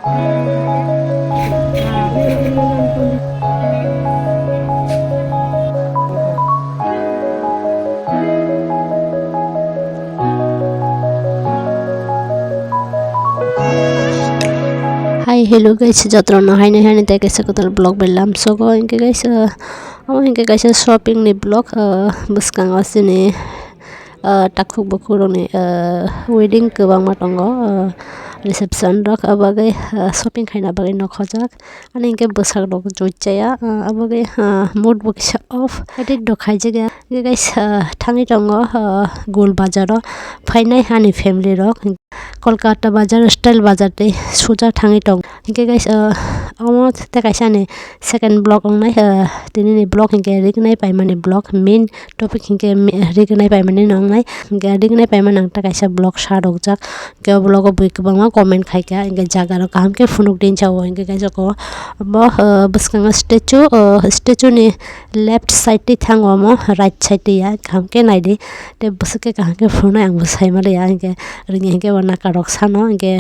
Hi, hello guys, Jatano hai tay guys Kwtal vlog belam so go inke guys inke guys shopping ni vlog buskang asini takuk bukuroni wedding kebang matongo reception rok abagai shopping khaina bagai no Chajak ani inke busak rok joitjaya abagai mood bukisa off edit do khaijaga guys thangi tongo gol bazaro phainai hani family rok Kolkata bazar style bazar te soja thangi tong inke guys amo te kaisa ni second vlog ongnai tini ni vlog inke Rignai paimani vlog main topic inke Rignai paimani nongnai inke Rignai paiman ang ta kaisa vlog sarokjak ke vlog o bui kwbangma comment khaika inke jaga ro kaham ke phunuk din chawo inke guys ko bo buskang statue ni left side ti thango mo right side ti ya kaham ke naidi te busuke kaham ke phunai ang busai male ya inke ringe inke wana karok sano inke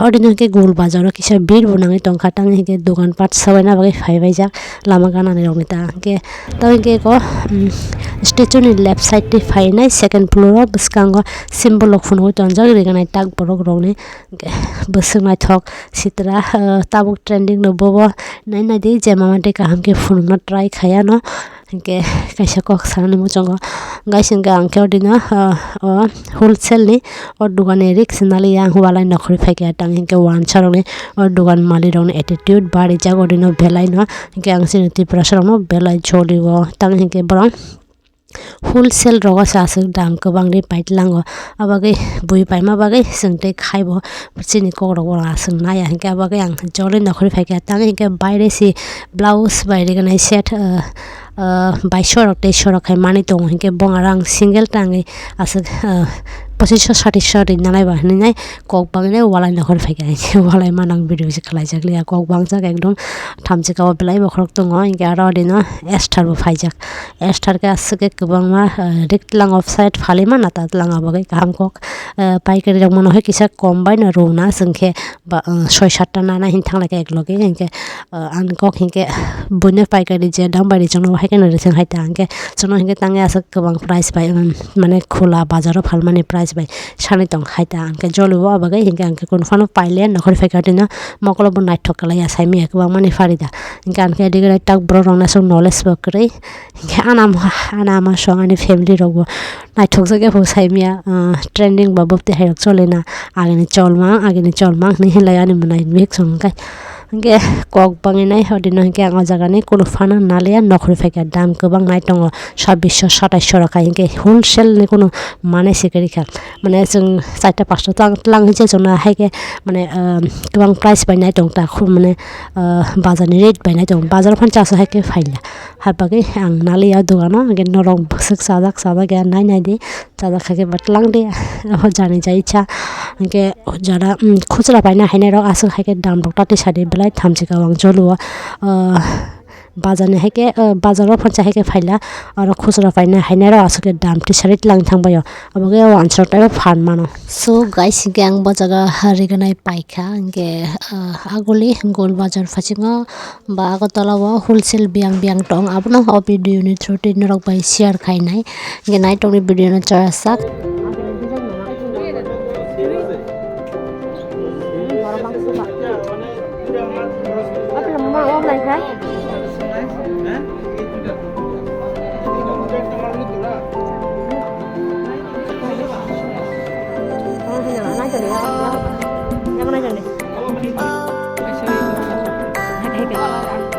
ordinary ke gol bazar kisa bir bunangi tongkhatang inke dogan pat sabaina bagai phaibai jak lama gana ni rongita inke taw inke ko statue ni left side ti phainai second floor buskango symbol ok phunu tonjak Rignai Takborok rokni inke busuk naithok sitra tabuk trending no bobo naina di jemama de kaham ke phunu no try khaya no inke kaisa kok sani muchongo guys inke angke ordina wholesale ni or dugane risk nali yang walai nokhri phaikya tang inke wan charone or dugan mali rong attitude bari jag ordino belai no inke angsin tiprasa no belai choliwo tang inke borong wholesale rogo sasuk dam kwbang ri paitlango abagai bui paima bagai singte khaibo chini kokrok wala sing naya hinke abagai ang joli nokhri phaikya tang hinke baire si blouse baire ganai set 2200 khai mani tong hinke bongarang single tangi asuk 2560 nalai ba hinai kokbang ne walai nokhri phaikya hinke walai manang video si khlai jakli kokbang jak ekdom thamchika o belai bokrok tongo hinke aro dino estar bo phaijak estar ke asuke kwbangma riklang offside phalima nata langa bagai kaham kok paikari rok mano hai kisa kombai na rona singkhe 6-7 ta nana hinthang lake ekloge hinke an kok hinke bunne paikari je dambari jongno hai kana reseng hai ta hinke jono hinke tange asuk kwbang price bai mane khola bazaro phalmani price bai sani tong hai ta anke joluwa bagai hinke anke konfano paile nokhori phaikadina mokolobo naithok kala ya saimi kwbang mani farida hinke anke Rignai Takborok rongna sok knowledge bakrei hinke anama song ani family rok naithok jage pho saimia trending ba bwthai rok cholena ageni cholmang ni hilai ani munai mix songkai hinke kok banginai hodino hinke ang jagani kono fana nalia nokhri phaikya dam kwbang nai tongo 2600 rok hinke wholesale ni kono mane sikari kha mane jong 4-5 ta tlang je jona haike mane kwbang price bai nai tong ta khu mane bazar ni rate bai nai tong bazar phan chaso haike phaila habagi ang nalia dogano ge norong busuk sajak ge nai di Chajak khake batlang de ho jani jai cha hinke jara khujra paina haine rok asuk haike dam rok tati sade belai thamchika wang joluwa bazar ni haike bazaro phancha haike phaila aro khujra paina haine rok asuke dam ti sarit lang thangbayo abage answer ta phan mano so guys gang bajaga Rignai paikha hinke agoli gol bazar phasingo ba Agartala wholesale biang tong abono o video ni through tin rok bai share khainai hinke nai tong ni video no charasak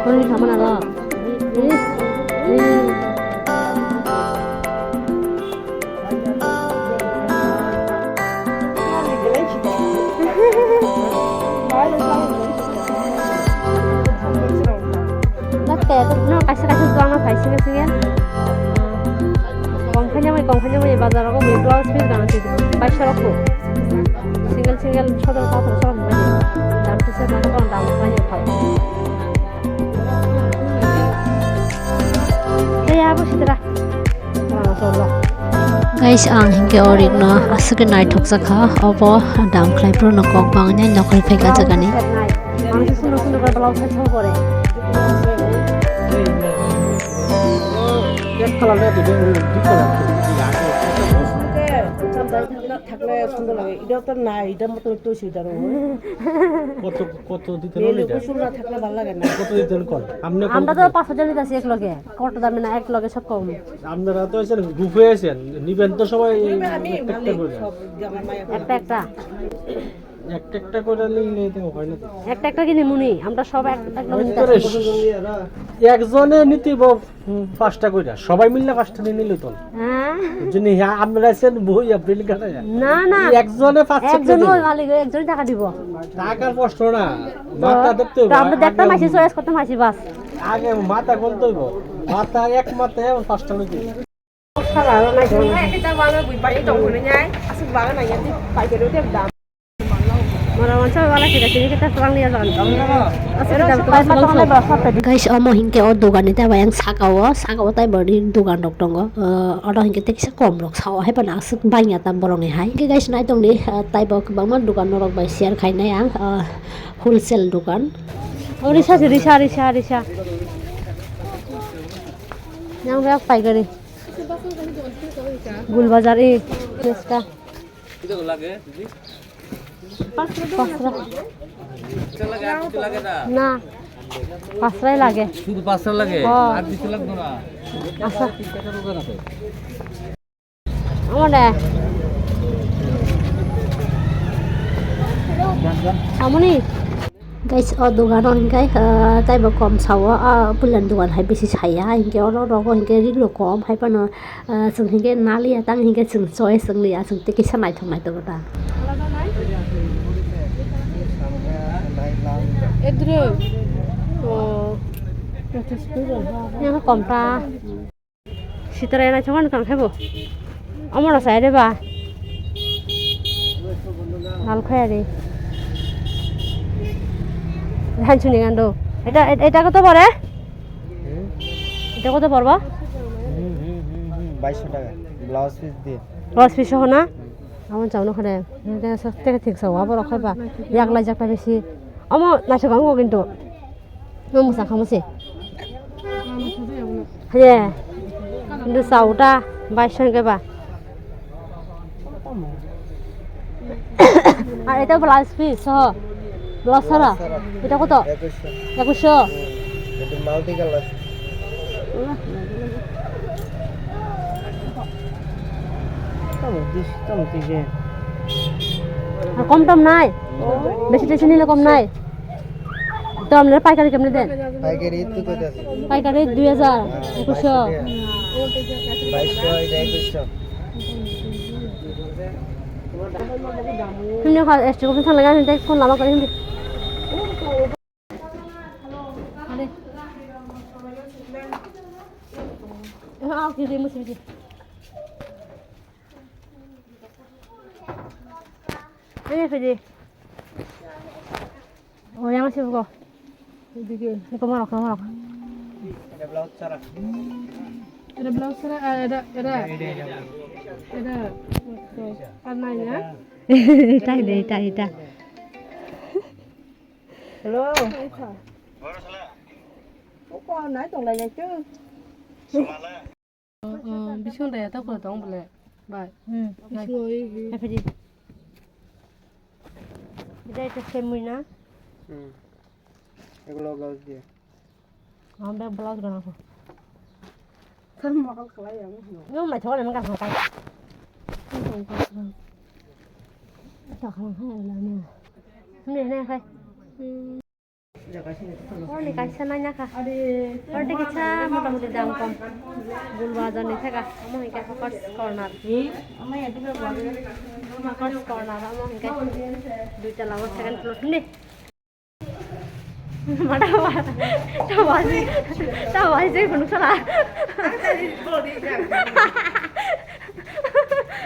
Ini sama nada. No kasih tuang na phai singa kongkhanya mai bazar ko mi blouse piece gana ti 2200 ko single chodor ka thor sorok mai dam ti se mana kon dam mai phal ya bu sitra Guys, ang hingga orig no asake nai thok sakha obo dam khlai pro no kok bang nai nokol pheka jagani ang suno suno kar blouse se thol pore এক কালারটা দিবে দুই colour থাকলে সুন্দর লাগে এটা তো না এটা মতো একটু সুইটার কত কত দিতে হলো এটা সুন্দর থাকলে ভালো লাগে না কত দিতে হলো কোন আমরা তো 5000 নিতেছি এক লগে কত দামে না এক লগে সব কম আপনারা তো আছেন গ্রুপে আছেন নিবেন তো সবাই একটা একটা একটা করে নিলে তো হয় না একটা একটা কিনে মুনি আমরা সব এক লগে নিতেছি একজনে নিতে পাঁচটা কইরা সবাই মিললে পাঁচটা নিয়ে নিলে তো হ্যাঁ যদি আমরা আছেন বই এপ্রিল কাটা না না একজনে পাঁচটা একজনই মালিক একজনই টাকা দিব টাকার কষ্ট না মাথা দেখতে হবে আমরা দেখতে মাসি চয়েস করতে মাসি বাস আগে মাথা গুনতে হইব মাথা এক মাথায় পাঁচটা লই সারা নাই এটা বানা বুই পাই তো হনে নাই আসলে বানা নাই এতে পাই করে দেব দাম mara mancha wala kita kini kita serang dia jangan guys omo hingke o dogan ita bayang sakawo tai bari dogan dok tongo odo hingke teksa kom rok sawo hai pana asuk banya tam borong hai ke guys nai tong ni tai bok bangma dogan norok bai share khai nai ang wholesale dogan risa yang beak pai gari gul bazar eesta itu lage দিদি না পাঁচটাই লাগে শুধু পাঁচটা লাগে আর কিছু লাগবে না আচ্ছা আমারে আমনি guys o dogan hingkai tai bo kom sawo pulan dogan hai besi saya hingke oro rogo hingke riglo kom hai pano sung hingke nali atang hingke sung choy sung li asung teki sanai thomai to ta এদরে O yang kompa sitara na chongan kan khabo amora sai de ba লাল খায় রে ধান শুনি গান্ডো এটা এটা কত পড়ে এটা কত পড়বা 2200 টাকা ব্লাউজ পিস দিয়ে ব্লাউজ পিস সহ না আমার যাও না খারে এটা সস্তে ঠিক সাও আবার রাখবা একলা জাকটা বেশি অমো নাশো গাঙ্গো কিন্তু নমু সা খামছে হ্যাঁ কিন্তু সাউটা 2200 টাকা আর এটা ব্লাউজ পিস সহ ব্লাউজ সারা এটা কত 2100 এটা মাল্টি কালার আর কম টম নাই বেশি টেশন নিলে কম নাই তো আপনারা পাইকারি কেমনে দেন পাইকারি তো কত আছে পাইকারি 2000 2100 2200 এটা 2100 তুমি খাও এক্সট্রা কপি থাকলে আমি দেখ ফোন লামা করে হিন্দি আও কি রে মুসি দি এই ফেদি ও yang masih kok এদিকে কো মারো এটা ব্লাউজ ছাড়া এটা ব্লাউজ ছাড়া এটা আর নাই না এটা হ্যালো বড় শালা ও কো নাই তো লাই যাইছো বিছন দেয়া তো কো তং বলে বাই এই ফেদি এটা সেমই না এগুলো ব্লাউজ দিয়ে আমরা ব্লাউজ বানাবো খান মাকাল খালাই আমি nhưng mà chỗ nàyมันกันของไปต่อข้างให้แล้วเนี่ยนี่แน่ใครini kasih nanya kak ada kita mudah-mudahan dalam kom gulbadan ini kak kamu hingga fokus corner kamu ya juga fokus corner kamu hingga duit lawan second floor nih mana tahu sih penuh salah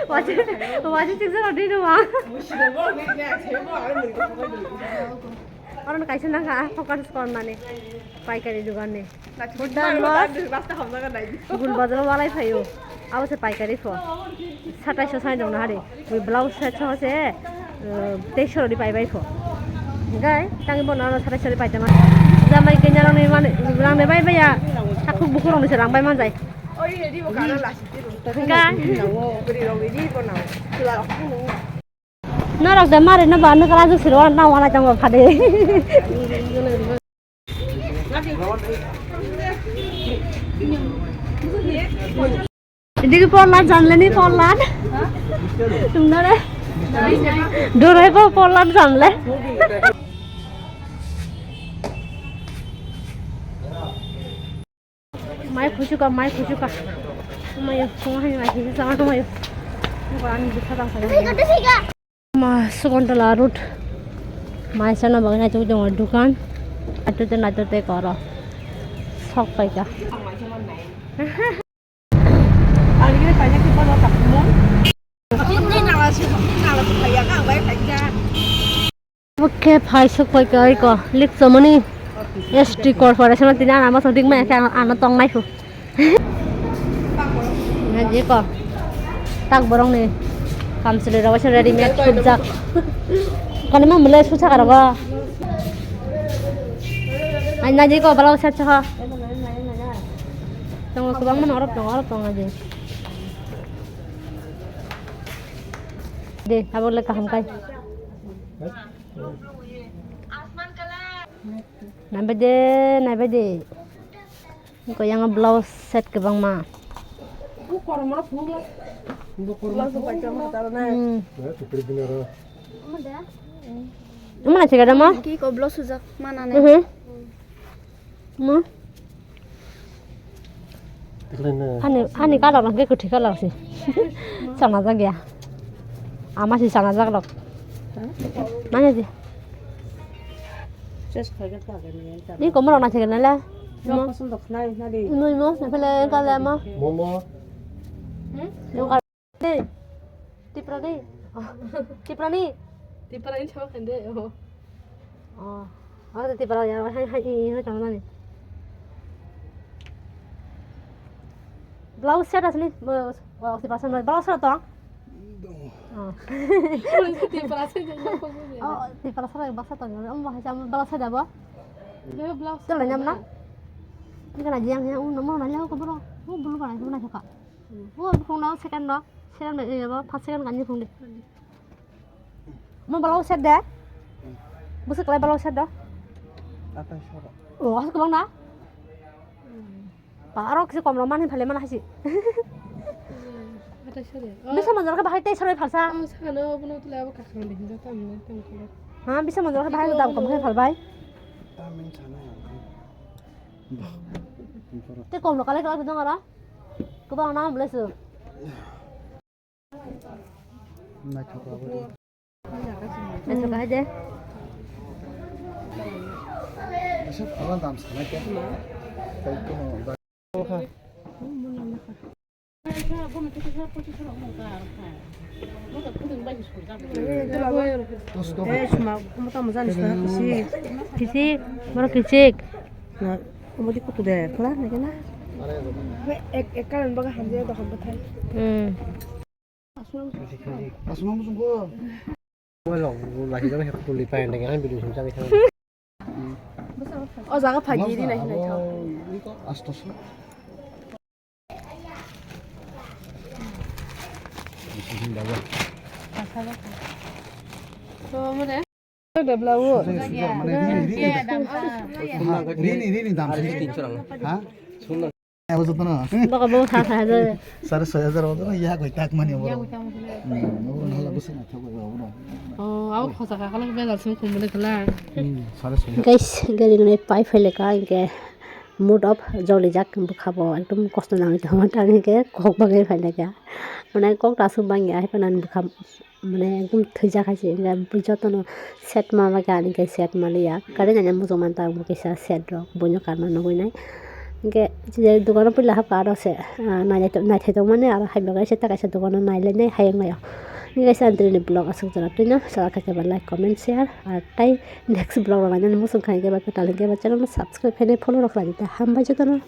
wajib sih di rumah orang kasih nangka fokus corner nih pakai di dugaan nih রাস্তা হামজাগা নাই গুল বাজারও বালাই ফাইও আওসে পাইকারি ফ 2700 সাই দং না হারে ওই ব্লাউজ সেট হচ্ছে 2300 রি পাইবাই ফ গাই টাঙ্গি বনানো 2700 রি পাইতে মা জামাই কেনারং নি মানে রাং নে বাই বাইয়া তাকু বুকু রং নিছে রাং বাই মান যাই ওই রেডি বকানো লাসি গাই নাও বড়ি রং রেডি বনাও তুলা না রক দে মারে না বান করা জুসির না ওয়ালা জামা ফাদে এদিকে পড়লাম জানলে নি পড়লাম তোমরা ডোরে পড়লাম জানলে মাই খুশুকা মাই সময় মাই sama সময় আমি দেখা দাম মা সুগন্ধলা রুট মাই সানা বাগান আছে ওই দোকান আটতে নাচতে করো সব পাইকা আগে পাইনা কি বলো তাকমন ini nalas kaya ka bai paika oke paisok paika iko lik somoni ST corporation tin ana ma soding ma ka ana tong nai fu ngaji ko tak borong ni kam sele rawa se ready made chajak kan ma mule sucha karawa ai ngaji ko balau set cha tong ko bang man orop tong aja deh abang lek kaham kai nabe de ko yang blouse set ke bang ma mana sih kada ma ki ko blouse sujak mana ne ma ani kalau orang ke kuthi kalau sih sama aja ya ama sih sana jak lok mana sih ni ko maro na sih kana la mo mo na pele kala ma momo yung ka de tipra ni tipara ini sama kende oh ada tipra ya hai ini jangan ni blouse set asli tipra sama blouse set toh tiprasa jangan apa oh tipra sama bahasa toh Allah macam blouse set apa dia blouse tu lah nyamna ini kan aja yang nomor nanya aku bro belum pernah aku nanya kak không đâu second đó second này apa pas second kan không deh mau balau set deh busuk lah balau set dah apa shorak oh aku bang dah parok sih komroman ini paling mana sih ada sore bisa manjal ke bahaya teh sore falsa sana puno tu lawa kakang deh dah tamu kalau ha bisa manjal ke bahaya dalam kamu fal bay tamin sana teh komro kali kalau kita ngara ku bang nama boleh sih na choka bari Masuk aja. sab awan dam sana ke tai ko Kisik, baru kisik. nah mau di kutu deh kelar nih kan ek kan baga hamzah dah bwthai asma mo sungko wala lagi jang hek tuli pa ndeng han bidu sumsa ke oh jaga phagi di nahi nahi thau iko astoso so mo deh ada blawo rini dam 300 ha sunna अब जतो न Baka bawa sasa aja. 6000 हो या गइ ताक माने हो अब नला बस न थको हो oh aku khosa ka kalau beda sum kumule kelar 6000 Guys, gari gani pai file ka inke mood of jolly jak bukhabo ekdom kosto nang jama tang inke kok bagai file ka mane kok tasu bangi ai panan bukham mane ekdom thija khaise inke Jatano set ma ba ka inke set ma liya kare nanya mujoman ta bu kisa set ro bonyo karma no nai Oke, jadi dukano pila hap karo se naithai tongmani aro haiba kaisa ta kaisa dukano nailani hayang nayo. Ini guys antri ni vlog asuk jara tuino sala kake like comment share ar tai next vlog rangani musung khai ke ba Kwtal ke ba channel subscribe hene follow rakla dita Hambai Jatano.